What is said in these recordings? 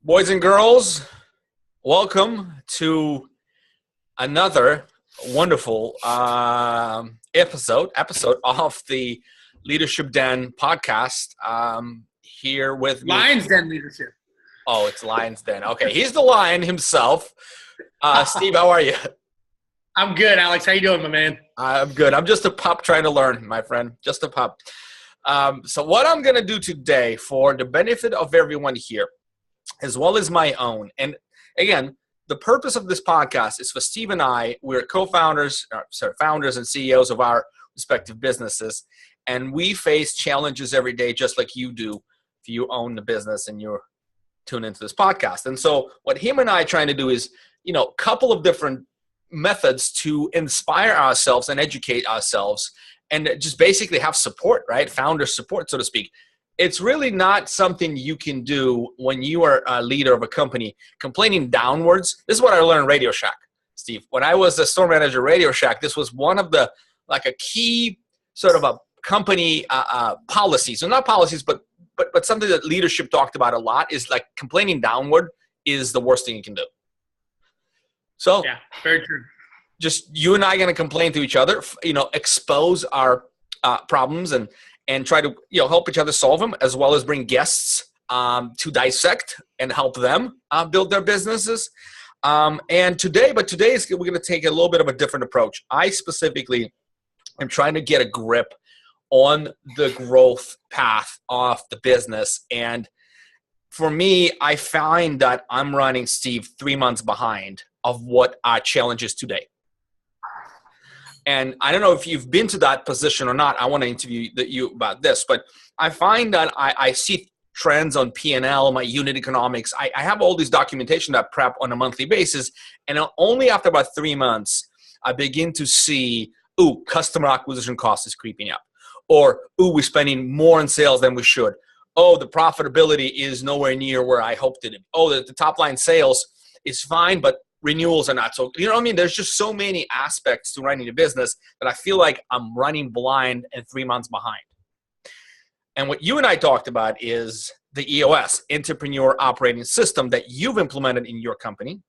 Boys and girls, welcome to another wonderful episode of the Leadership Den podcast. Here with me. Lions Den Leadership. Oh, it's Lions Den. Okay, he's the lion himself. Steve, how are you? I'm good, Alex. How you doing, my man? I'm good. I'm just a pup trying to learn, my friend. Just a pup. So what I'm going to do today for the benefit of everyone here, as well as my own. And again, the purpose of this podcast is for Steve and I. We're founders and CEOs of our respective businesses. And we face challenges every day, just like you do if you own the business and you're tuned into this podcast. And so what him and I are trying to do is, a couple of different methods to inspire ourselves and educate ourselves and just basically have support, right? Founder support, so to speak. It's really not something you can do when you are a leader of a company. Complaining downwards, this is what I learned in Radio Shack, Steve. When I was the store manager at Radio Shack, this was one of the, a key sort of a company policy. So not policies, but something that leadership talked about a lot is like complaining downward is the worst thing you can do. So yeah, very true. Just you and I are going to complain to each other, expose our problems and try to help each other solve them, as well as bring guests to dissect and help them build their businesses. And today we're going to take a little bit of a different approach. I specifically am trying to get a grip on the growth path of the business. And for me, I find that I'm running, Steve, 3 months behind of what our challenge is today. And I don't know if you've been to that position or not. I want to interview you about this, but I find that I see trends on P&L, my unit economics. I have all this documentation that I prep on a monthly basis. And only after about 3 months, I begin to see, customer acquisition cost is creeping up. Or, we're spending more in sales than we should. The profitability is nowhere near where I hoped it. The top line sales is fine, but renewals are not. So, you know what I mean? There's just so many aspects to running a business that I feel like I'm running blind and 3 months behind. And what you and I talked about is the EOS, Entrepreneur Operating System, that you've implemented in your company.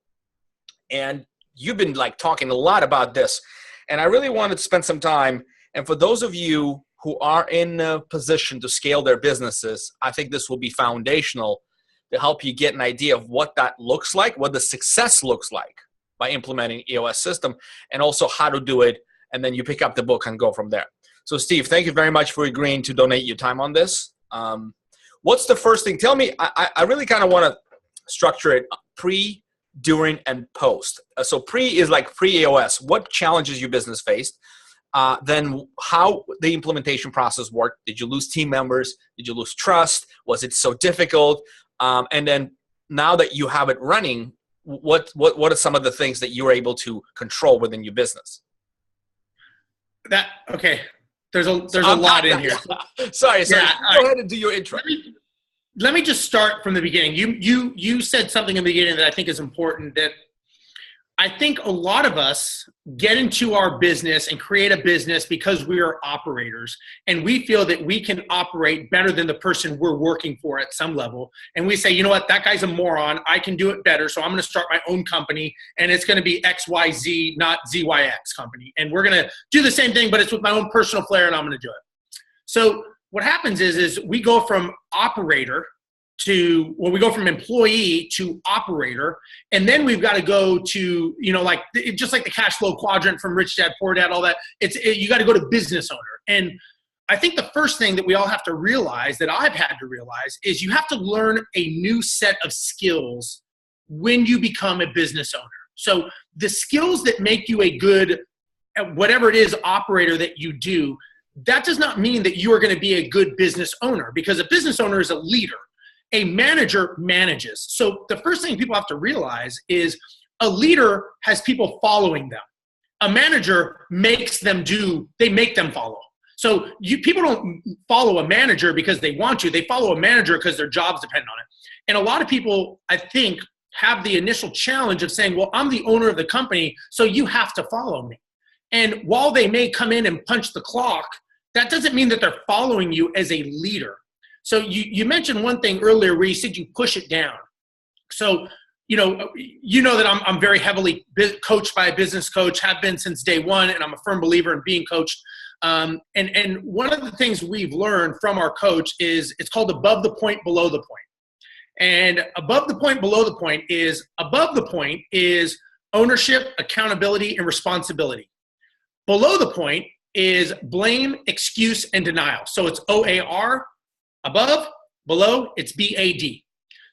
And you've been talking a lot about this. And I really wanted to spend some time. And for those of you who are in a position to scale their businesses, I think this will be foundational to help you get an idea of what that looks like, what the success looks like by implementing EOS system, and also how to do it. And then you pick up the book and go from there. So Steve, thank you very much for agreeing to donate your time on this. What's the first thing? Tell me, I really kind of want to structure it pre, during, and post. So pre is like pre-EOS. What challenges your business faced? Then how the implementation process worked. Did you lose team members? Did you lose trust? Was it so difficult? And then now that you have it running, what are some of the things that you're able to control within your business? Okay. There's a lot in here. Sorry. Yeah, go ahead and do your intro. Let me just start from the beginning. You said something in the beginning that I think is important, that I think a lot of us get into our business and create a business because we are operators, and we feel that we can operate better than the person we're working for at some level. And we say, you know what, that guy's a moron. I can do it better. So I'm going to start my own company, and it's going to be XYZ, not ZYX company. And we're going to do the same thing, but it's with my own personal flair, and I'm going to do it. So what happens is we go from operator we go from employee to operator, and then we've got to go to, just like the cash flow quadrant from Rich Dad, Poor Dad, all that. You got to go to business owner. And I think the first thing that we all have to realize, that I've had to realize, is you have to learn a new set of skills when you become a business owner. So the skills that make you a good, whatever it is, operator that you do, that does not mean that you are going to be a good business owner, because a business owner is a leader. A manager manages. So the first thing people have to realize is a leader has people following them. A manager makes them follow. So people don't follow a manager because they want to. They follow a manager because their jobs depend on it. And a lot of people, I think, have the initial challenge of saying, well, I'm the owner of the company, so you have to follow me. And while they may come in and punch the clock, that doesn't mean that they're following you as a leader. So you mentioned one thing earlier where you said you push it down. So, you know that I'm very heavily coached by a business coach, have been since day one, and I'm a firm believer in being coached. And one of the things we've learned from our coach is it's called above the point, below the point. And above the point, below the point is ownership, accountability, and responsibility. Below the point is blame, excuse, and denial. So it's OAR, above, below, it's BAD.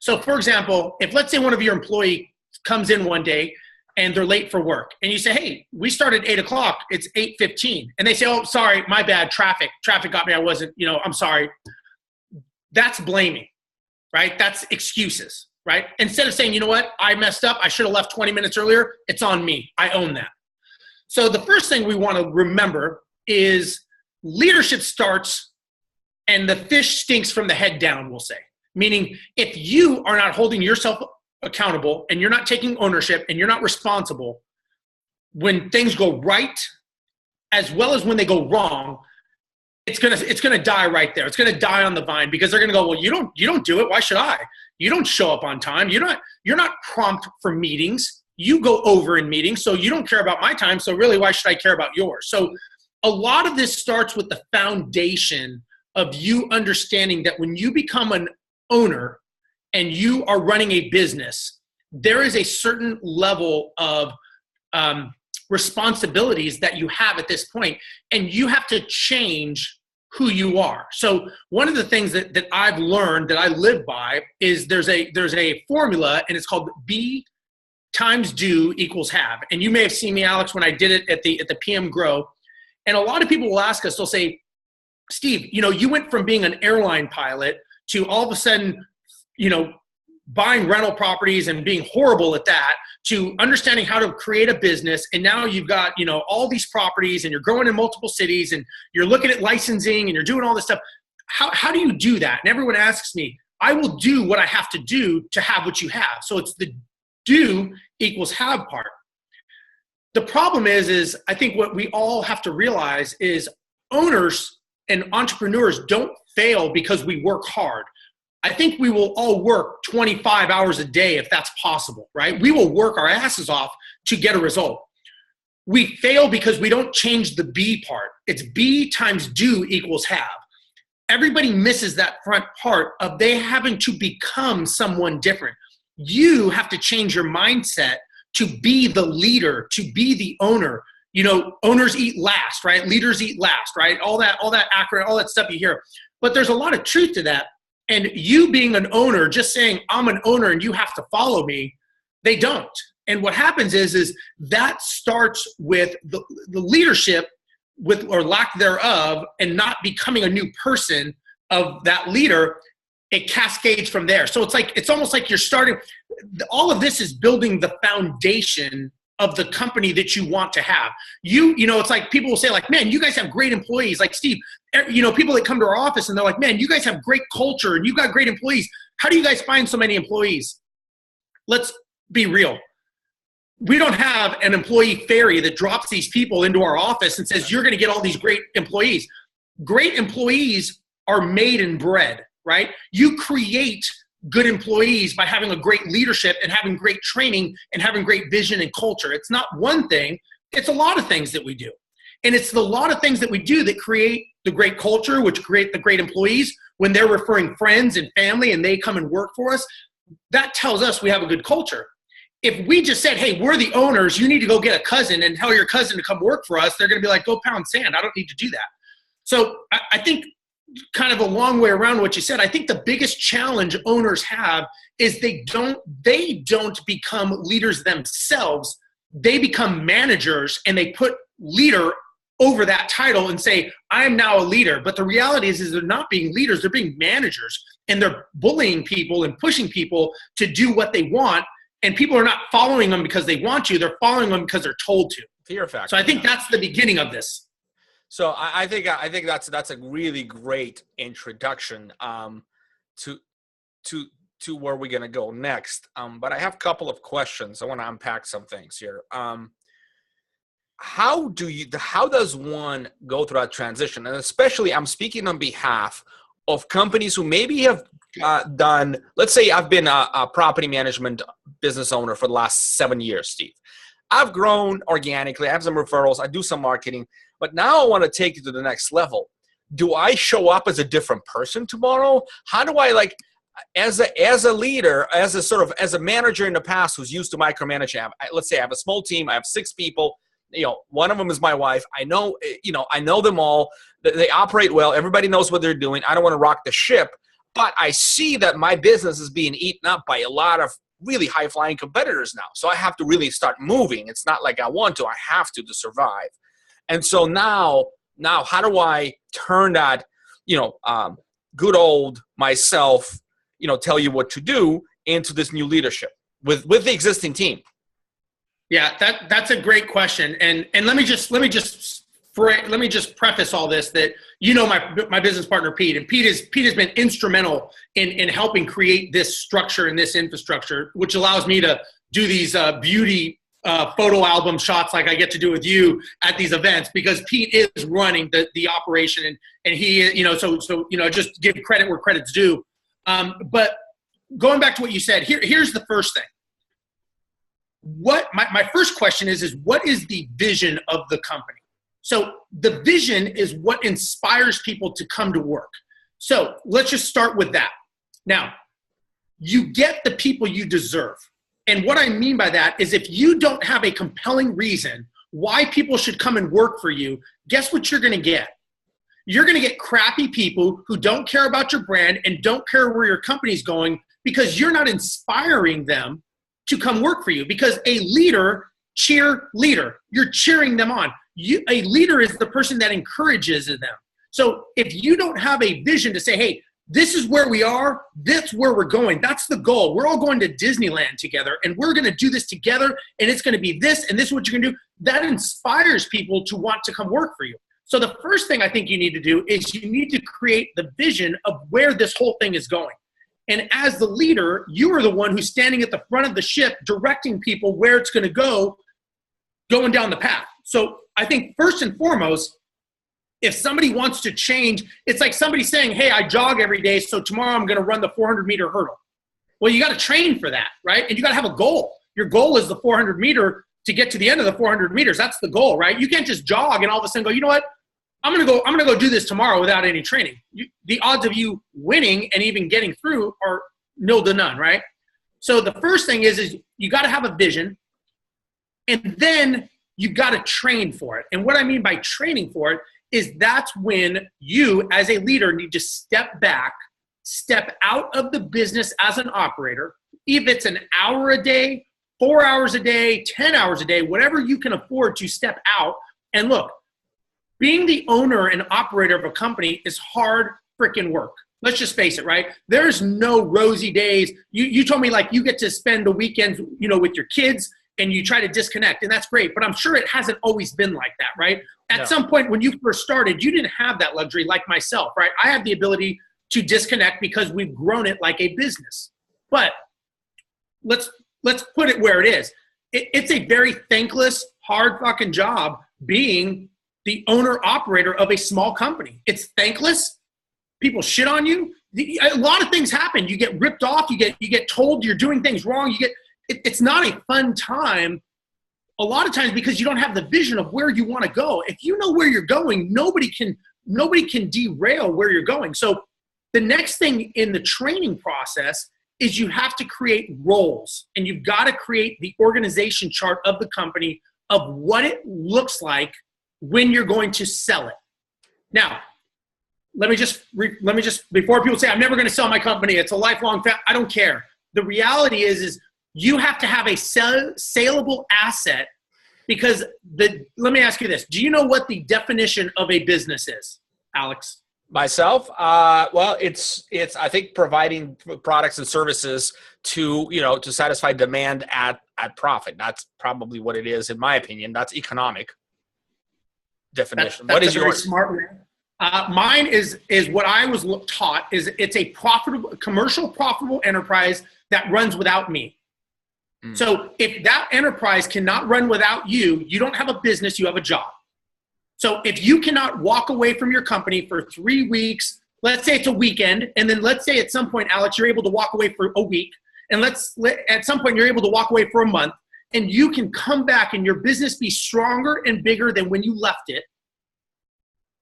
So for example, if let's say one of your employee comes in one day and they're late for work and you say, hey, we started 8 o'clock, it's 8:15. And they say, oh, sorry, my bad, traffic got me, I wasn't, I'm sorry. That's blaming, right? That's excuses, right? Instead of saying, you know what, I messed up, I should have left 20 minutes earlier, it's on me, I own that. So the first thing we want to remember is leadership starts and the fish stinks from the head down, we'll say. Meaning, if you are not holding yourself accountable and you're not taking ownership and you're not responsible, when things go right, as well as when they go wrong, it's gonna die right there. It's gonna die on the vine because they're gonna go, well, you don't do it. Why should I? You don't show up on time. You're not prompt for meetings. You go over in meetings, so you don't care about my time. So really, why should I care about yours? So a lot of this starts with the foundation of you understanding that when you become an owner and you are running a business, there is a certain level of responsibilities that you have at this point, and you have to change who you are. So one of the things that I've learned that I live by is there's a formula, and it's called B times do equals have. And you may have seen me, Alex, when I did it at the PM Grow. And a lot of people will ask us, they'll say, Steve, you went from being an airline pilot to all of a sudden, buying rental properties and being horrible at that, to understanding how to create a business. And now you've got, all these properties and you're growing in multiple cities and you're looking at licensing and you're doing all this stuff. How do you do that? And everyone asks me, I will do what I have to do to have what you have. So it's the do equals have part. The problem is I think what we all have to realize is owners and entrepreneurs don't fail because we work hard. I think we will all work 25 hours a day if that's possible, right? We will work our asses off to get a result. We fail because we don't change the B part. It's B times do equals have. Everybody misses that front part of they having to become someone different. You have to change your mindset to be the leader, to be the owner. Owners eat last, right? Leaders eat last, right? All that acronym, all that stuff you hear. But there's a lot of truth to that. And you being an owner, just saying, I'm an owner and you have to follow me, they don't. And what happens is that starts with the leadership with or lack thereof and not becoming a new person of that leader. It cascades from there. So it's almost like you're starting, all of this is building the foundation of the company that you want to have. It's like people will say like, man, you guys have great employees. Like Steve, people that come to our office and they're like, man, you guys have great culture and you got great employees. How do you guys find so many employees? Let's be real. We don't have an employee ferry that drops these people into our office and says, you're going to get all these great employees. Great employees are made and bred, right? You create good employees by having a great leadership and having great training and having great vision and culture. It's not one thing. It's a lot of things that we do. And it's the lot of things that we do that create the great culture, which create the great employees. When they're referring friends and family and they come and work for us, that tells us we have a good culture. If we just said, hey, we're the owners, you need to go get a cousin and tell your cousin to come work for us, they're going to be like, go pound sand. I don't need to do that. So I think kind of a long way around what you said, I think the biggest challenge owners have is they don't become leaders themselves. They become managers and they put leader over that title and say, I am now a leader. But the reality is they're not being leaders, they're being managers, and they're bullying people and pushing people to do what they want. And people are not following them because they want to, they're following them because they're told to. Fear factor. So I think that's the beginning of this. So I think that's a really great introduction to where we're gonna go next. But I have a couple of questions. I want to unpack some things here. How does one go through that transition? And especially, I'm speaking on behalf of companies who maybe have done, let's say I've been a property management business owner for the last 7 years, Steve. I've grown organically. I have some referrals. I do some marketing. But now I want to take it to the next level. Do I show up as a different person tomorrow? How do I, like, as a leader, as a manager in the past who's used to micromanaging? Let's say I have a small team. I have 6 people. One of them is my wife. I know them all. They operate well. Everybody knows what they're doing. I don't want to rock the ship. But I see that my business is being eaten up by a lot of really high-flying competitors now. So I have to really start moving. It's not like I want to. I have to survive. And so now how do I turn that, good old myself, tell you what to do into this new leadership with the existing team? Yeah, that's a great question. And let me just preface all this that, my business partner, Pete, and Pete has been instrumental in helping create this structure and this infrastructure, which allows me to do these beauty photo album shots like I get to do with you at these events, because Pete is running the operation, and he, just give credit where credit's due. But going back to what you said, here's the first thing. What my first question is what is the vision of the company? So the vision is what inspires people to come to work. So let's just start with that. Now, you get the people you deserve. And what I mean by that is if you don't have a compelling reason why people should come and work for you, guess what you're going to get? You're going to get crappy people who don't care about your brand and don't care where your company's going, because you're not inspiring them to come work for you. Because a leader, cheerleader, you're cheering them on. A leader is the person that encourages them. So if you don't have a vision to say, hey, this is where we are, that's where we're going, that's the goal. We're all going to Disneyland together, and we're going to do this together, and it's going to be this, and this is what you're going to do. That inspires people to want to come work for you. So the first thing I think you need to do is you need to create the vision of where this whole thing is going. And as the leader, you are the one who's standing at the front of the ship, directing people where it's going to go, going down the path. So I think first and foremost, if somebody wants to change, it's like somebody saying, hey, I jog every day, so tomorrow I'm going to run the 400-meter hurdle. Well, you got to train for that, right? And you got to have a goal. Your goal is the 400-meter to get to the end of the 400 meters. That's the goal, right? You can't just jog and all of a sudden go, you know what? I'm going to go do this tomorrow without any training. The odds of you winning and even getting through are nil to none, right? So the first thing is you got to have a vision, and then you got to train for it. And what I mean by training for it is that's when you as a leader need to step back, step out of the business as an operator, if it's an hour a day, 4 hours a day, 10 hours a day, whatever you can afford to step out. And look, being the owner and operator of a company is hard freaking work. Let's just face it, right? There's no rosy days. You told me like you get to spend the weekends, with your kids and you try to disconnect, and that's great. But I'm sure it hasn't always been like that, right? At some point when you first started, you didn't have that luxury like myself, right? I have the ability to disconnect because we've grown it like a business. But let's put it where it is. It's a very thankless, hard fucking job being the owner-operator of a small company. It's thankless. People shit on you. A lot of things happen. You get ripped off. You get told you're doing things wrong. It's not a fun time a lot of times because you don't have the vision of where you want to go. If you know where you're going, nobody can derail where you're going. So the next thing in the training process is you have to create roles, and you've got to create the organization chart of the company of what it looks like when you're going to sell it. Now, let me just before people say I'm never going to sell my company, it's a lifelong I don't care. The reality is you have to have a saleable asset, because let me ask you this. Do you know what the definition of a business is, Alex? Myself? Well, it's I think providing products and services to satisfy demand at profit. That's probably what it is, in my opinion. That's economic definition. That's what is yours? Smart man. Mine is what I was taught is it's a commercial profitable enterprise that runs without me. So if that enterprise cannot run without you, you don't have a business, you have a job. So if you cannot walk away from your company for 3 weeks let's say it's a weekend, and then let's say at some point, Alex, you're able to walk away for a week, and at some point you're able to walk away for a month, and you can come back and your business be stronger and bigger than when you left it,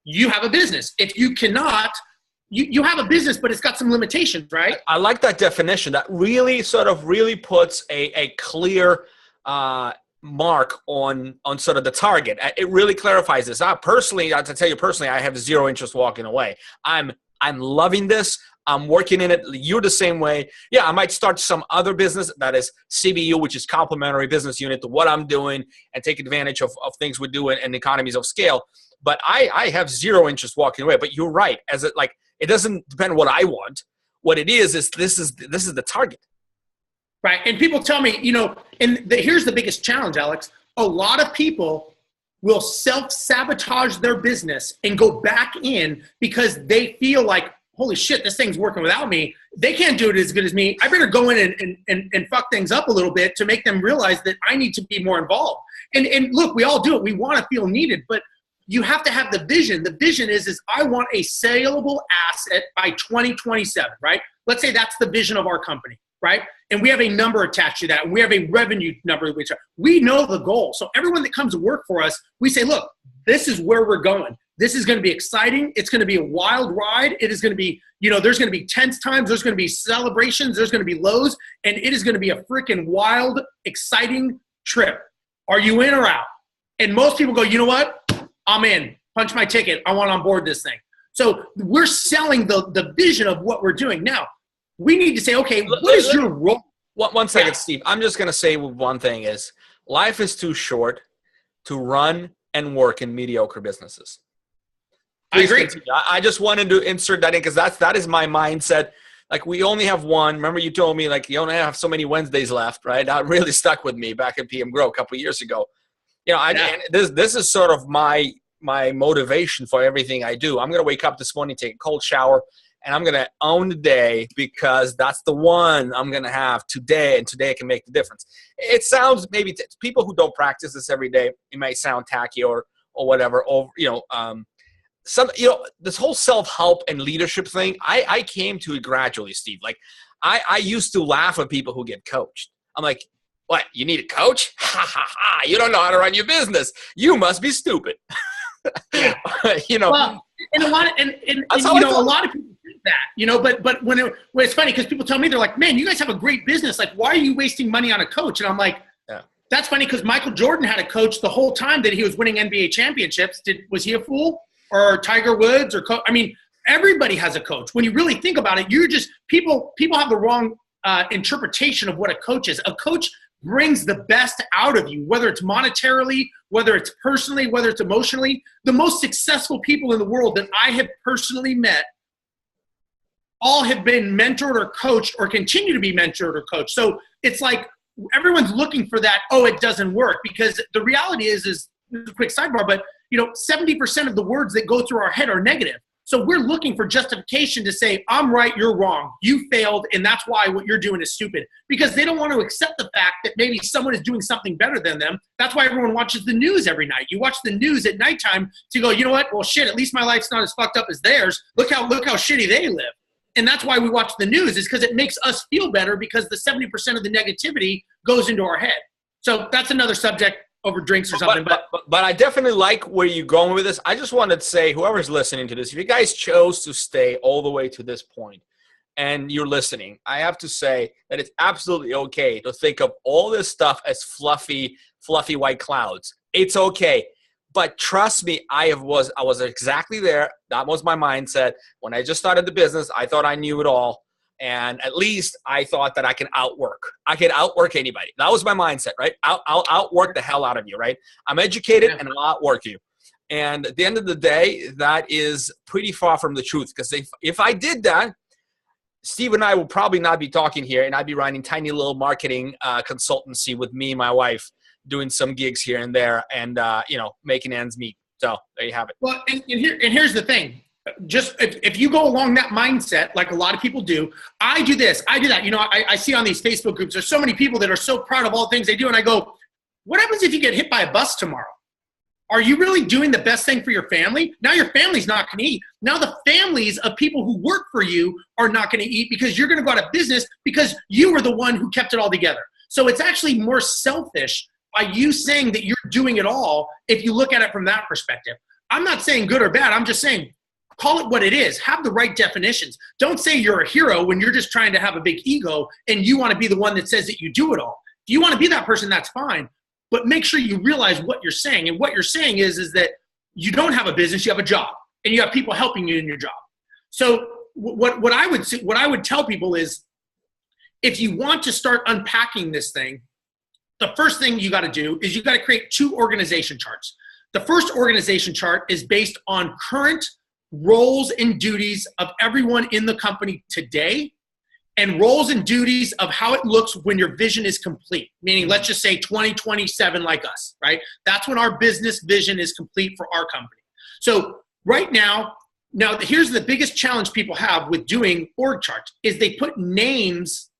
you have a business. If you cannot, you have a business, but it's got some limitations, right? I like that definition. That really really puts a clear mark on sort of the target. It really clarifies this. I have to tell you personally, I have zero interest walking away. I'm loving this. I'm working in it. You're the same way. Yeah, I might start some other business that is CBU, which is complementary business unit to what I'm doing, and take advantage of things we're doing and economies of scale. But I have zero interest walking away. But you're right. It doesn't depend on what I want. What it is this is the target. Right. And people tell me, here's the biggest challenge, Alex. A lot of people will self-sabotage their business and go back in because they feel like, holy shit, this thing's working without me. They can't do it as good as me. I better go in and fuck things up a little bit to make them realize that I need to be more involved. And look, we all do it. We want to feel needed, but you have to have the vision. The vision is I want a saleable asset by 2027, right? Let's say that's the vision of our company, right? And we have a number attached to that. And we have a revenue number. Which we know the goal. So everyone that comes to work for us, we say, look, this is where we're going. This is going to be exciting. It's going to be a wild ride. It is going to be, there's going to be tense times. There's going to be celebrations. There's going to be lows. And it is going to be a freaking wild, exciting trip. Are you in or out? And most people go, you know what? I'm in. Punch my ticket. I want on board this thing. So we're selling the vision of what we're doing. Now, we need to say, okay, what is your role? One second, Steve. I'm just going to say one thing is life is too short to run and work in mediocre businesses. Please I agree. Continue. I just wanted to insert that in because that is my mindset. Like we only have one. Remember you told me like you only have so many Wednesdays left, right? That really stuck with me back at PM Grow a couple of years ago. And this is sort of my motivation for everything I do. I'm going to wake up this morning, take a cold shower, and I'm going to own the day because that's the one I'm going to have today, and today can make the difference. It sounds maybe to people who don't practice this every day, it might sound tacky or whatever. Or this whole self-help and leadership thing. I came to it gradually, Steve. Like I used to laugh at people who get coached. I'm like, what? You need a coach? Ha ha ha! You don't know how to run your business. You must be stupid. Yeah. Well, and a lot of a lot of people think that, but when it's funny because people tell me they're like, man, you guys have a great business. Like, why are you wasting money on a coach? And I'm like, that's funny because Michael Jordan had a coach the whole time that he was winning NBA championships. Was he a fool? Or Tiger Woods everybody has a coach. When you really think about it, people have the wrong interpretation of what a coach is. A coach brings the best out of you, whether it's monetarily, whether it's personally, whether it's emotionally. The most successful people in the world that I have personally met all have been mentored or coached or continue to be mentored or coached. So it's like everyone's looking for that, it doesn't work. Because the reality is a quick sidebar, but 70% of the words that go through our head are negative. So we're looking for justification to say, I'm right, you're wrong. You failed, and that's why what you're doing is stupid. Because they don't want to accept the fact that maybe someone is doing something better than them. That's why everyone watches the news every night. You watch the news at nighttime to go, you know what? Well, shit, at least my life's not as fucked up as theirs. Look how shitty they live. And that's why we watch the news, is because it makes us feel better because the 70% of the negativity goes into our head. So that's another subject over drinks or something. But I definitely like where you're going with this. I just wanted to say, whoever's listening to this, if you guys chose to stay all the way to this point and you're listening, I have to say that it's absolutely okay to think of all this stuff as fluffy white clouds. It's okay. But trust me, I was exactly there. That was my mindset. When I just started the business, I thought I knew it all. And at least I thought that I could outwork anybody. That was my mindset, right? I'll outwork the hell out of you, right? I'm educated and I'll outwork you. And at the end of the day, that is pretty far from the truth. Because if I did that, Steve and I would probably not be talking here, and I'd be running tiny little marketing consultancy with me and my wife, doing some gigs here and there, and making ends meet. So there you have it. Well, and here's the thing. Just if you go along that mindset, like a lot of people do, I do this, I do that. I see on these Facebook groups, there's so many people that are so proud of all the things they do. And I go, what happens if you get hit by a bus tomorrow? Are you really doing the best thing for your family? Now your family's not going to eat. Now the families of people who work for you are not going to eat because you're going to go out of business because you were the one who kept it all together. So it's actually more selfish by you saying that you're doing it all if you look at it from that perspective. I'm not saying good or bad. I'm just saying call it what it is. Have the right definitions. Don't say you're a hero when you're just trying to have a big ego and you want to be the one that says that you do it all. If you want to be that person, that's fine. But make sure you realize what you're saying. And what you're saying is that you don't have a business, you have a job. And you have people helping you in your job. So what I would tell people is if you want to start unpacking this thing, the first thing you got to do is you got to create 2 organization charts. The first organization chart is based on current roles and duties of everyone in the company today and roles and duties of how it looks when your vision is complete. Meaning, let's just say 2027 like us, right? That's when our business vision is complete for our company. So right now here's the biggest challenge people have with doing org charts is they put names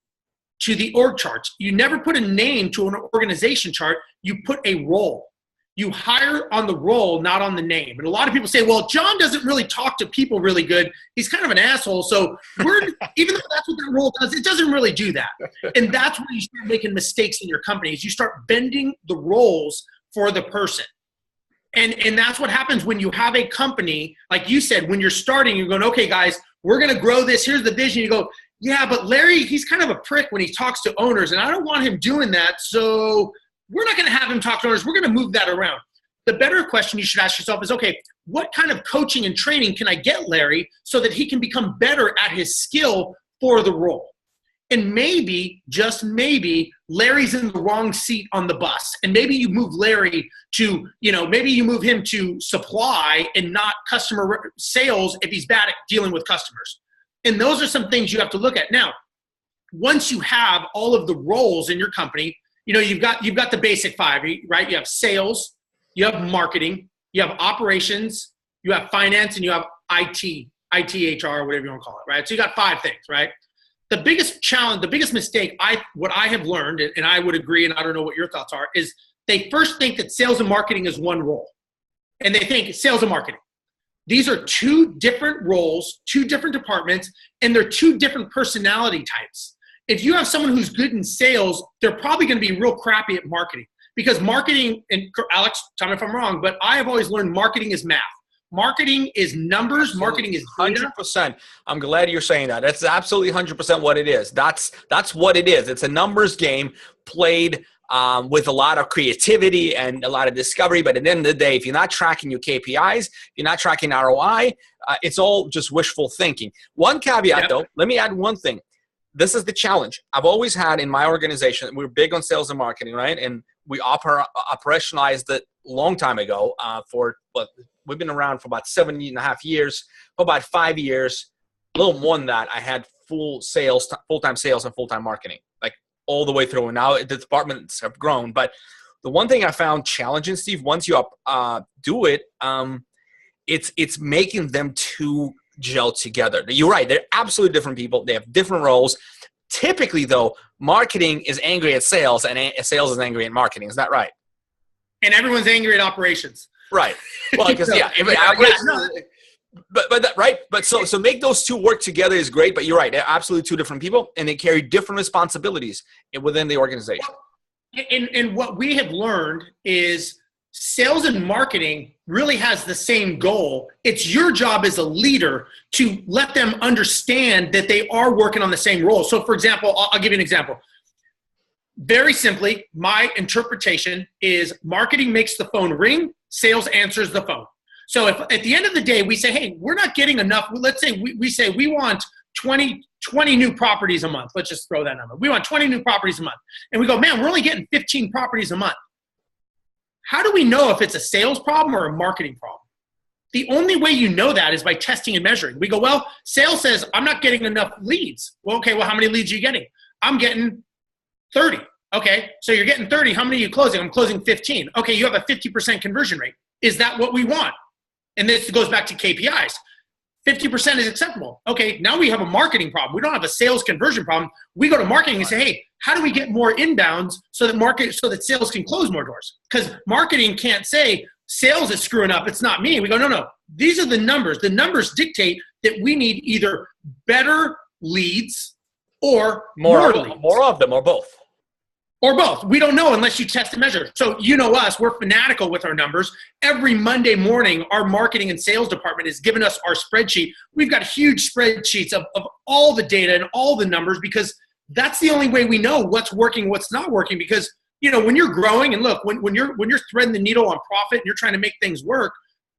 to the org charts. You never put a name to an organization chart. You put a role. You hire on the role, not on the name. And a lot of people say, well, John doesn't really talk to people really good. He's kind of an asshole. So even though that's what that role does, it doesn't really do that. And that's where you start making mistakes in your company is you start bending the roles for the person. And that's what happens when you have a company, like you said, when you're starting, you're going, okay, guys, we're going to grow this. Here's the vision. You go, yeah, but Larry, he's kind of a prick when he talks to owners, and I don't want him doing that. So we're not going to have him talk to owners. We're going to move that around. The better question you should ask yourself is, okay, what kind of coaching and training can I get Larry so that he can become better at his skill for the role? And maybe, just maybe, Larry's in the wrong seat on the bus. And maybe you move Larry to, maybe you move him to supply and not customer sales if he's bad at dealing with customers. And those are some things you have to look at. Now, once you have all of the roles in your company, you've got the basic 5, right? You have sales, you have marketing, you have operations, you have finance, and you have IT, HR, whatever you want to call it, right? So you got 5 things, right? The biggest challenge, the biggest mistake, what I have learned, and I would agree, and I don't know what your thoughts are, is they first think that sales and marketing is one role. And they think sales and marketing. These are 2 different roles, 2 different departments, and they're 2 different personality types. If you have someone who's good in sales, they're probably going to be real crappy at marketing. Because marketing, and Alex, tell me if I'm wrong, but I have always learned marketing is math. Marketing is numbers. Absolutely. Marketing is data. 100%. I'm glad you're saying that. That's absolutely 100% what it is. That's what it is. It's a numbers game played with a lot of creativity and a lot of discovery. But at the end of the day, if you're not tracking your KPIs, if you're not tracking ROI, it's all just wishful thinking. One caveat, though, let me add one thing. This is the challenge I've always had in my organization. We're big on sales and marketing, right? And we operationalized it a long time ago we've been around for about 7.5 years. For about 5 years, a little more than that, I had full-time sales and full-time marketing, like all the way through. And now the departments have grown. But the one thing I found challenging, Steve, once you do it, it's making them two gel together. You're right. They're absolutely different people. They have different roles. Typically, though, marketing is angry at sales and sales is angry at marketing. Is that right? And everyone's angry at operations. Right. Well, because But so make those 2 work together is great. But you're right. They're absolutely 2 different people, and they carry different responsibilities within the organization. And what we have learned is sales and marketing really has the same goal. It's your job as a leader to let them understand that they are working on the same role. So, for example, I'll give you an example. Very simply, my interpretation is marketing makes the phone ring, sales answers the phone. So if at the end of the day, we say, hey, we're not getting enough. Let's say we say we want 20 new properties a month. Let's just throw that number. We want 20 new properties a month. And we go, man, we're only getting 15 properties a month. How do we know if it's a sales problem or a marketing problem? The only way you know that is by testing and measuring. We go, well, sales says I'm not getting enough leads. Well, okay, well, how many leads are you getting? I'm getting 30. Okay, so you're getting 30. How many are you closing? I'm closing 15. Okay, you have a 50% conversion rate. Is that what we want? And this goes back to KPIs. 50% is acceptable. Okay, now we have a marketing problem. We don't have a sales conversion problem. We go to marketing and say, hey, how do we get more inbounds so that sales can close more doors? Because marketing can't say sales is screwing up. It's not me. We go, no. These are the numbers. The numbers dictate that we need either better leads or more leads. More of them, or both. Or both. We don't know unless you test and measure. So you know us, we're fanatical with our numbers. Every Monday morning, our marketing and sales department has given us our spreadsheet. We've got huge spreadsheets of all the data and all the numbers, because that's the only way we know what's working, what's not working. Because, when you're growing, and look, when you're threading the needle on profit and you're trying to make things work,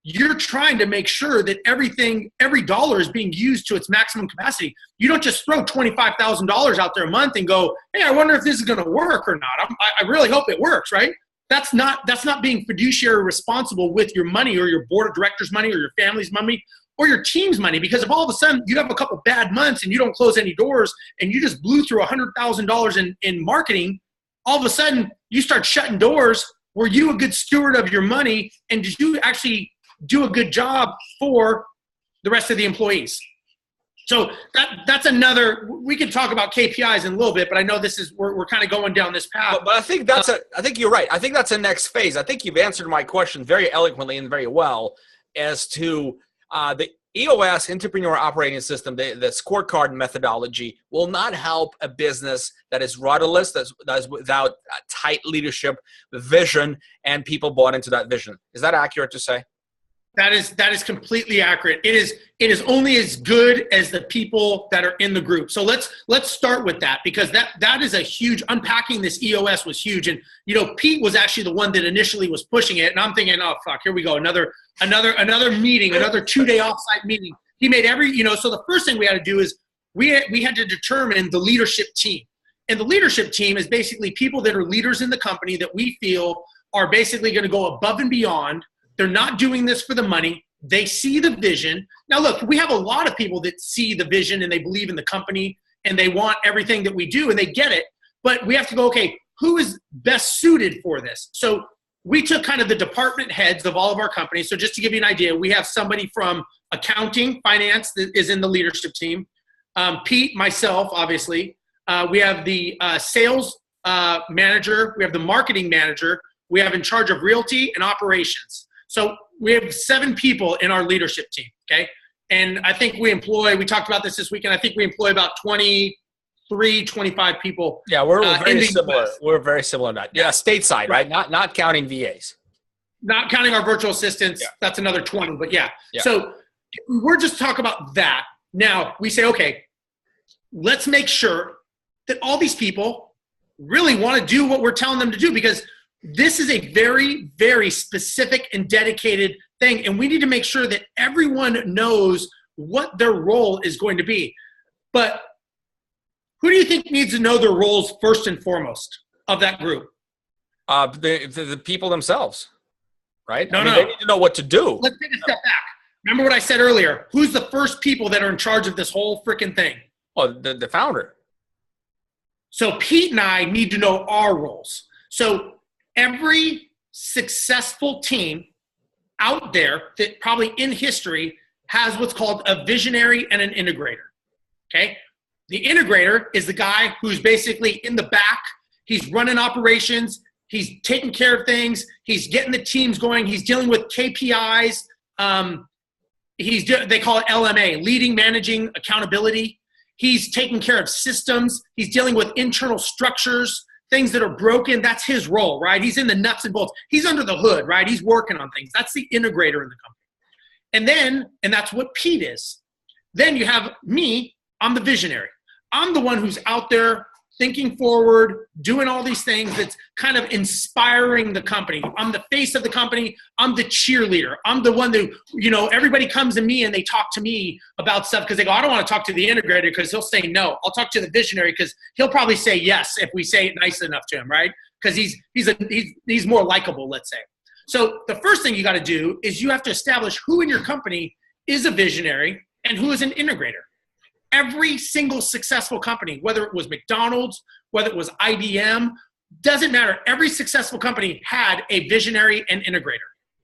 you're trying to make sure that every dollar is being used to its maximum capacity. You don't just throw $25,000 out there a month and go, hey, I wonder if this is going to work or not. I really hope it works, right? That's not being fiduciary responsible with your money, or your board of directors' money, or your family's money, or your team's money. Because if all of a sudden you have a couple bad months and you don't close any doors and you just blew through $100,000 in marketing, all of a sudden you start shutting doors. Were you a good steward of your money? And did you actually do a good job for the rest of the employees? So that's another, we can talk about KPIs in a little bit, but I know we're kind of going down this path. But I think I think you're right. I think that's the next phase. I think you've answered my question very eloquently and very well as to the EOS Entrepreneur Operating System, the scorecard methodology will not help a business that is rudderless, that is without tight leadership, vision, and people bought into that vision. Is that accurate to say? That is completely accurate. It is only as good as the people that are in the group. So let's start with that, because that is a huge, unpacking this EOS was huge. And Pete was actually the one that initially was pushing it, and I'm thinking, oh fuck, here we go, another meeting, another 2-day offsite meeting. He made so the first thing we had to do is we had to determine the leadership team. And the leadership team is basically people that are leaders in the company that we feel are basically going to go above and beyond. They're not doing this for the money. They see the vision. Now, look, we have a lot of people that see the vision and they believe in the company and they want everything that we do and they get it. But we have to go, okay, who is best suited for this? So we took kind of the department heads of all of our companies. So just to give you an idea, we have somebody from accounting, finance that is in the leadership team. Pete, myself, obviously. We have the sales manager. We have the marketing manager. We have in charge of realty and operations. So we have 7 people in our leadership team, okay? And I think we talked about this weekend, I think we employ about 23, 25 people. Yeah, we're very similar. US. We're very similar to that. Yeah, stateside, right? Not counting VAs. Not counting our virtual assistants, that's another 20, but yeah. So we're just talking about that. Now, we say, okay, let's make sure that all these people really want to do what we're telling them to do, because this is a very, very specific and dedicated thing, and we need to make sure that everyone knows what their role is going to be. But who do you think needs to know their roles first and foremost of that group? The people themselves, right? No. They need to know what to do. Let's take a step back. Remember what I said earlier. Who's the first people that are in charge of this whole freaking thing? Well, the founder. So Pete and I need to know our roles. So every successful team out there that probably in history has what's called a visionary and an integrator, okay? The integrator is the guy who's basically in the back. He's running operations. He's taking care of things. He's getting the teams going. He's dealing with KPIs. They call it LMA, leading, managing, accountability. He's taking care of systems. He's dealing with internal structures, things that are broken. That's his role, right? He's in the nuts and bolts. He's under the hood, right? He's working on things. That's the integrator in the company. And that's what Pete is. Then you have me. I'm the visionary. I'm the one who's out there thinking forward, doing all these things that's kind of inspiring the company. I'm the face of the company. I'm the cheerleader. I'm the one that, everybody comes to me and they talk to me about stuff because they go, I don't want to talk to the integrator because he'll say no. I'll talk to the visionary because he'll probably say yes if we say it nice enough to him, right? Because he's more likable, let's say. So the first thing you got to do is you have to establish who in your company is a visionary and who is an integrator. Every single successful company, whether it was McDonald's, whether it was IBM, doesn't matter. Every successful company had a visionary and integrator,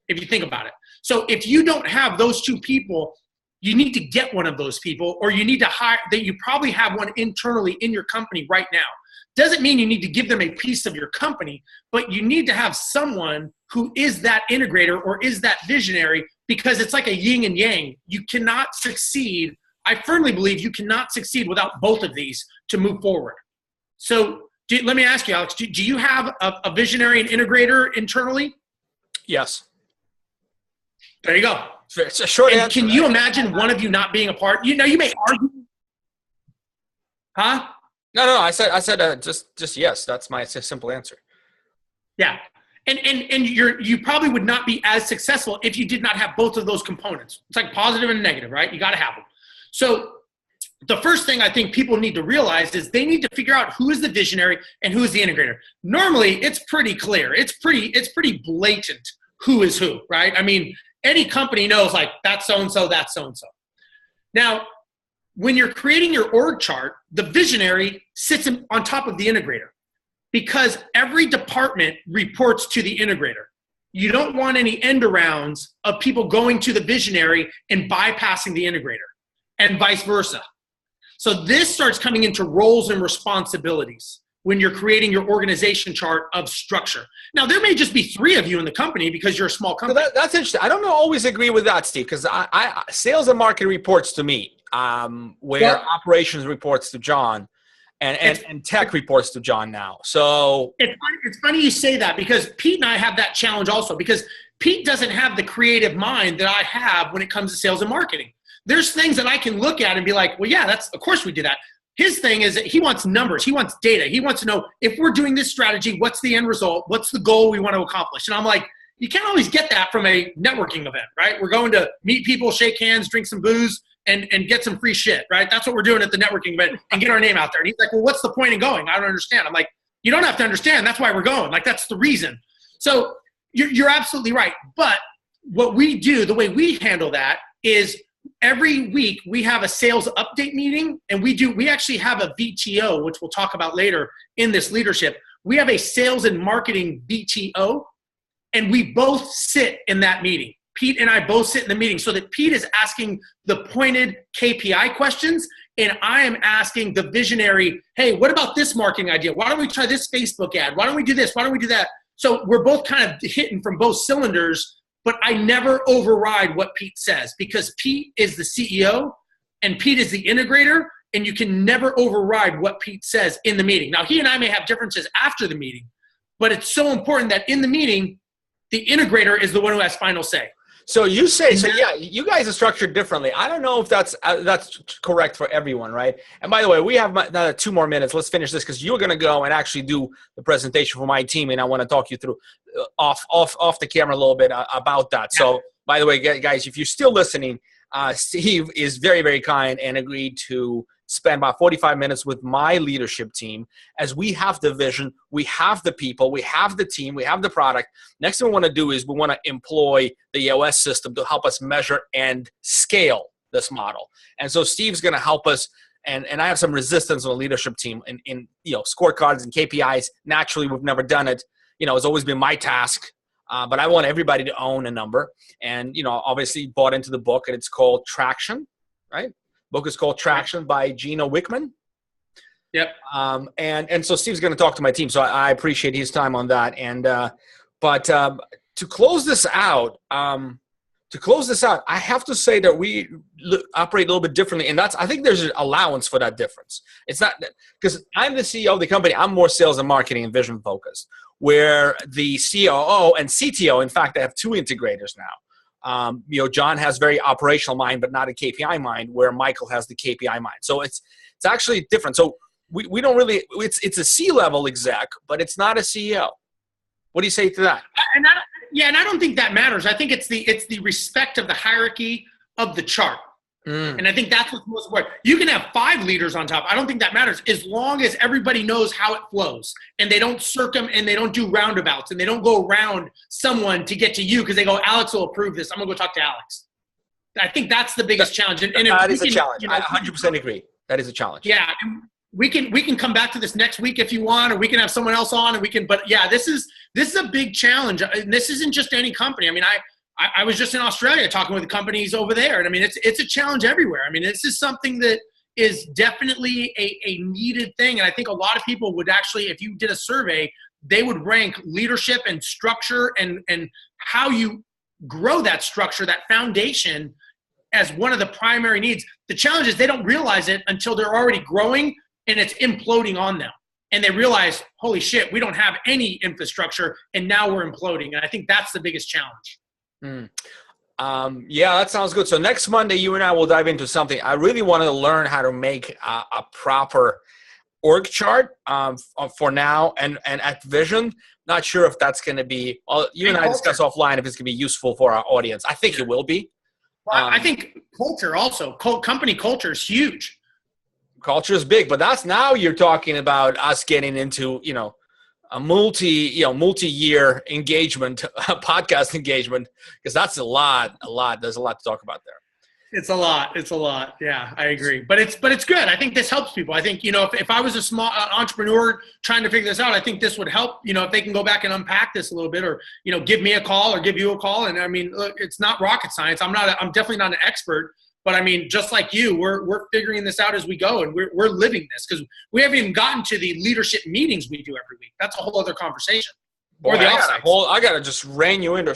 if you think about it. So if you don't have those 2 people, you need to get one of those people, or you need to hire, that you probably have one internally in your company right now. Doesn't mean you need to give them a piece of your company, but you need to have someone who is that integrator or is that visionary, because it's like a yin and yang. You cannot succeed. I firmly believe you cannot succeed without both of these to move forward. So let me ask you, Alex, do you have a visionary and integrator internally? Yes. There you go. It's a short answer. Can you imagine one of you not being a part? You may argue. Huh? No. I said just yes. That's my simple answer. Yeah. And you probably would not be as successful if you did not have both of those components. It's like positive and negative, right? You got to have them. So the first thing I think people need to realize is they need to figure out who is the visionary and who is the integrator. Normally, it's pretty clear. It's pretty blatant who is who, right? I mean, any company knows, like, that's so-and-so, that's so-and-so. Now, when you're creating your org chart, the visionary sits on top of the integrator, because every department reports to the integrator. You don't want any end arounds of people going to the visionary and bypassing the integrator, and vice versa. So this starts coming into roles and responsibilities when you're creating your organization chart of structure. Now, there may just be 3 of you in the company because you're a small company. So that's interesting. I don't always agree with that, Steve, because I sales and marketing reports to me, where operations reports to John, and tech reports to John now. So it's funny you say that, because Pete and I have that challenge also, because Pete doesn't have the creative mind that I have when it comes to sales and marketing. There's things that I can look at and be like, well, yeah, of course we do that. His thing is that he wants numbers. He wants data. He wants to know, if we're doing this strategy, what's the end result? What's the goal we want to accomplish? And I'm like, you can't always get that from a networking event, right? We're going to meet people, shake hands, drink some booze, and get some free shit, right? That's what we're doing at the networking event, and get our name out there. And he's like, well, what's the point in going? I don't understand. I'm like, you don't have to understand. That's why we're going. Like, that's the reason. So you're absolutely right. But what we do, the way we handle that is, every week we have a sales update meeting, and we actually have a VTO, which we'll talk about later in this leadership. We have a sales and marketing VTO, and we both sit in that meeting. Pete and I both sit in the meeting, so that Pete is asking the pointed KPI questions, and I am asking the visionary, hey, what about this marketing idea? Why don't we try this Facebook ad? Why don't we do this? Why don't we do that? So we're both kind of hitting from both cylinders. But I never override what Pete says, because Pete is the CEO and Pete is the integrator, and you can never override what Pete says in the meeting. Now, he and I may have differences after the meeting, but it's so important that in the meeting, the integrator is the one who has final say. So you say, yeah, you guys are structured differently. I don't know if that's correct for everyone, right? And by the way, we have another 2 more minutes. Let's finish this, because you're going to go and actually do the presentation for my team, and I want to talk you through off the camera a little bit about that. Yeah. So, by the way, guys, if you're still listening, Steve is very, very kind and agreed to spend about 45 minutes with my leadership team, as we have the vision, we have the people, we have the team, we have the product. Next thing we want to do is we want to employ the EOS system to help us measure and scale this model. And so Steve's going to help us, and I have some resistance on the leadership team in scorecards and KPIs. Naturally, we've never done it. It's always been my task. But I want everybody to own a number, and obviously bought into the book, and it's called Traction, right? Book is called Traction by Gino Wickman. Yep. And so Steve's going to talk to my team, so I appreciate his time on that. And but to close this out, I have to say that we operate a little bit differently, and I think there's an allowance for that difference. It's not because I'm the CEO of the company. I'm more sales and marketing and vision focused, where the COO and CTO, in fact, I have 2 integrators now. John has very operational mind, but not a KPI mind, where Michael has the KPI mind. So it's actually different. So we don't really, it's a C-level exec, but it's not a CEO. What do you say to that? And I don't think that matters. I think it's the respect of the hierarchy of the chart. And I think that's what's most important. You can have 5 leaders on top. I don't think that matters, as long as everybody knows how it flows, and they don't and they don't do roundabouts, and they don't go around someone to get to you because they go, Alex will approve this, I'm going to go talk to Alex. I think that's the biggest challenge. And that is a challenge. I 100% agree. That is a challenge. Yeah. And we can come back to this next week if you want, or we can have someone else on, and but yeah, this is a big challenge. And this isn't just any company. I mean, I was just in Australia talking with the companies over there. And I mean, it's a challenge everywhere. I mean, this is something that is definitely a needed thing. And I think a lot of people would actually, if you did a survey, they would rank leadership and structure and how you grow that structure, that foundation, as one of the primary needs. The challenge is they don't realize it until they're already growing and it's imploding on them. And they realize, holy shit, we don't have any infrastructure, and now we're imploding. And I think that's the biggest challenge. Yeah, that sounds good. So next Monday, you and I will dive into something. I really want to learn how to make a proper org chart for now and at Vision. Not sure if that's going to be, well, you and I discuss offline if it's going to be useful for our audience. I think it will be. I think culture also, company culture is huge. Culture is big, but that's now you're talking about us getting into, a multi-year engagement, podcast engagement, because that's a lot. There's a lot to talk about there. It's a lot. Yeah, I agree. But it's good. I think this helps people. I think, if I was a small entrepreneur trying to figure this out, I think this would help, if they can go back and unpack this a little bit, or, give me a call or give you a call. And I mean, look, it's not rocket science. I'm definitely not an expert, but I mean, just like you, we're figuring this out as we go, and we're living this, because we haven't even gotten to the leadership meetings we do every week. That's a whole other conversation. Boy, I gotta just rein you into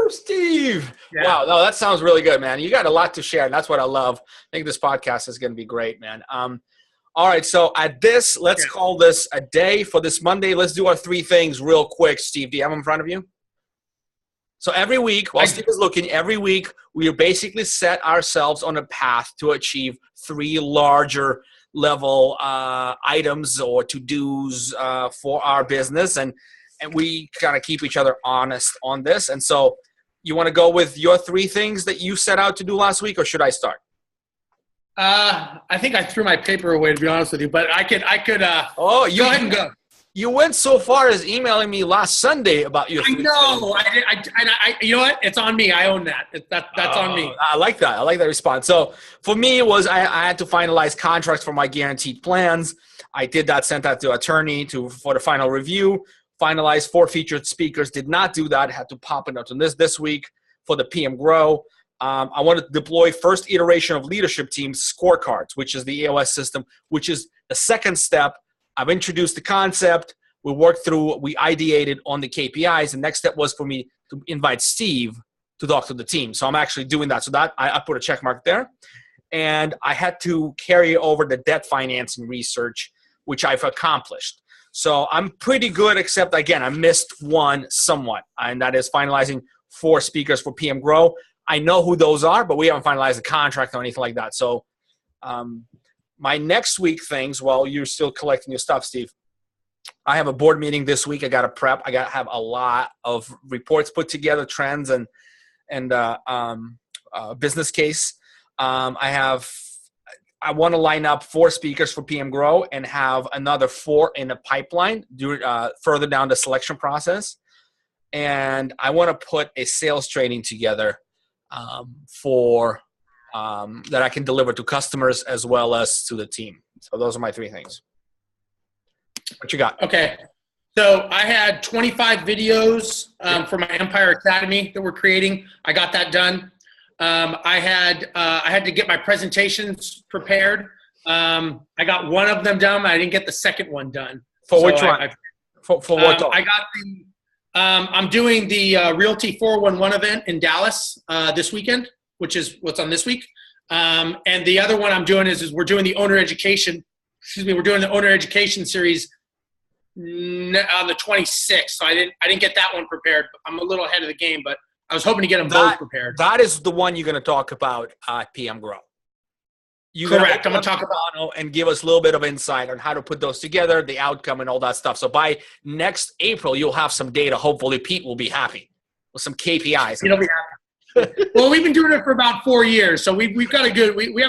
Steve. Yeah. Wow, no, that sounds really good, man. You got a lot to share, and that's what I love. I think this podcast is going to be great, man. All right, so let's call this a day for this Monday. Let's do our 3 things real quick. Steve, do you have them in front of you? So every week, while Steve is looking, every week we basically set ourselves on a path to achieve 3 larger level items or to-dos for our business, and we kind of keep each other honest on this. And so you want to go with your 3 things that you set out to do last week, or should I start? I think I threw my paper away, to be honest with you, but I could. Go ahead and go. You went so far as emailing me last Sunday about your 3 things. I know. I you know what? It's on me. I own that. That's on me. I like that. I like that response. So for me, it was I had to finalize contracts for my guaranteed plans. I did that, sent that to attorney for the final review. Finalized 4 featured speakers. Did not do that. Had to pop it out on this week for the PM Grow. I wanted to deploy first iteration of leadership teams scorecards, which is the EOS system, which is the second step. I've introduced the concept. We worked through, we ideated on the KPIs. The next step was for me to invite Steve to talk to the team. So I'm actually doing that. So that I put a check mark there. And I had to carry over the debt financing research, which I've accomplished. So I'm pretty good, except, again, I missed one somewhat, and that is finalizing 4 speakers for PM Grow. I know who those are, but we haven't finalized a contract or anything like that. So my next week things, while you're still collecting your stuff, Steve, I have a board meeting this week. I got to prep. I got to have a lot of reports put together, trends and business case. I want to line up 4 speakers for PM Grow and have another 4 in the pipeline further down the selection process. And I want to put a sales training together for that I can deliver to customers as well as to the team. So those are my 3 things. What you got? Okay. So I had 25 videos for my Empire Academy that we're creating. I got that done. I had to get my presentations prepared. I got one of them done. I didn't get the second one done. For which one? For what? I got the. I'm doing the Realty 411 event in Dallas this weekend, which is what's on this week. And the other one I'm doing is we're doing the owner education. We're doing the owner education series on the 26th. So I didn't get that one prepared. I'm a little ahead of the game, but I was hoping to get them both prepared. That is the one you're going to talk about at PM Grow. Correct. I'm going to talk about and give us a little bit of insight on how to put those together, the outcome, and all that stuff. So by next April, you'll have some data. Hopefully, Pete will be happy with some KPIs. He'll be happy. Well, we've been doing it for about 4 years, so we've got a good we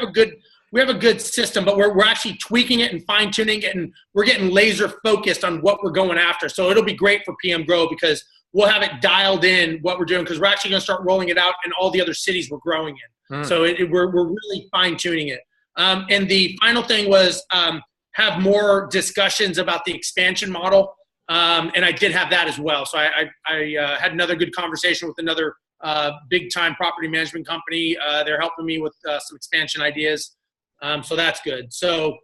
have a good system, but we're actually tweaking it and fine tuning it, and we're getting laser focused on what we're going after. So it'll be great for PM Grow because we'll have it dialed in what we're doing, because we're actually going to start rolling it out in all the other cities we're growing in. So we're really fine tuning it. And the final thing was have more discussions about the expansion model. And I did have that as well. So I had another good conversation with another big time property management company. They're helping me with some expansion ideas. So that's good. So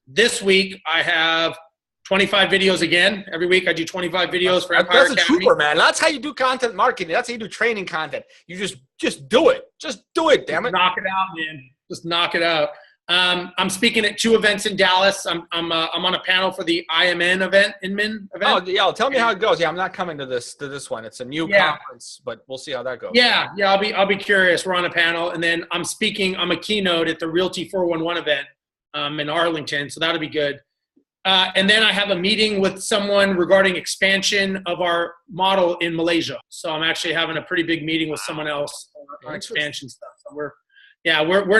this week I have 25 videos again. Every week I do 25 videos for Empire That's a Academy. trooper, man. That's how you do content marketing. That's how you do training content. You just do it. Just do it, damn it. Knock it out, man. Just knock it out. I'm speaking at 2 events in Dallas. I'm on a panel for the IMN event, event. Oh yeah, tell me how it goes. Yeah, I'm not coming to this one. It's a new conference, but we'll see how that goes. Yeah, I'll be curious. We're on a panel, and then I'm speaking. I'm a keynote at the Realty 411 event in Arlington, so that'll be good. And then I have a meeting with someone regarding expansion of our model in Malaysia. So I'm actually having a pretty big meeting with someone else on expansion stuff. So we're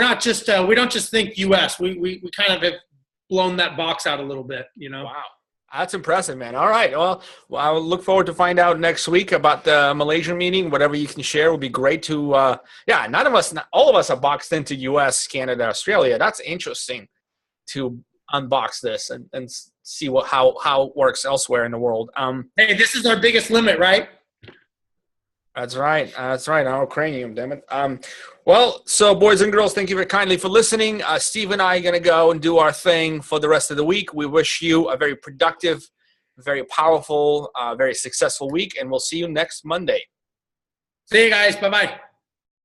not just we don't just think U.S. We kind of have blown that box out a little bit, you know. Wow, that's impressive, man. All right, well, I will look forward to find out next week about the Malaysian meeting. Whatever you can share would be great to. All of us are boxed into U.S., Canada, Australia. That's interesting to unbox this and see how it works elsewhere in the world. Hey, this is our biggest limit, right? That's right. Our cranium, damn it. Well, so boys and girls, thank you very kindly for listening. Steve and I are going to go and do our thing for the rest of the week. We wish you a very productive, very powerful, very successful week, and we'll see you next Monday. See you guys. Bye-bye.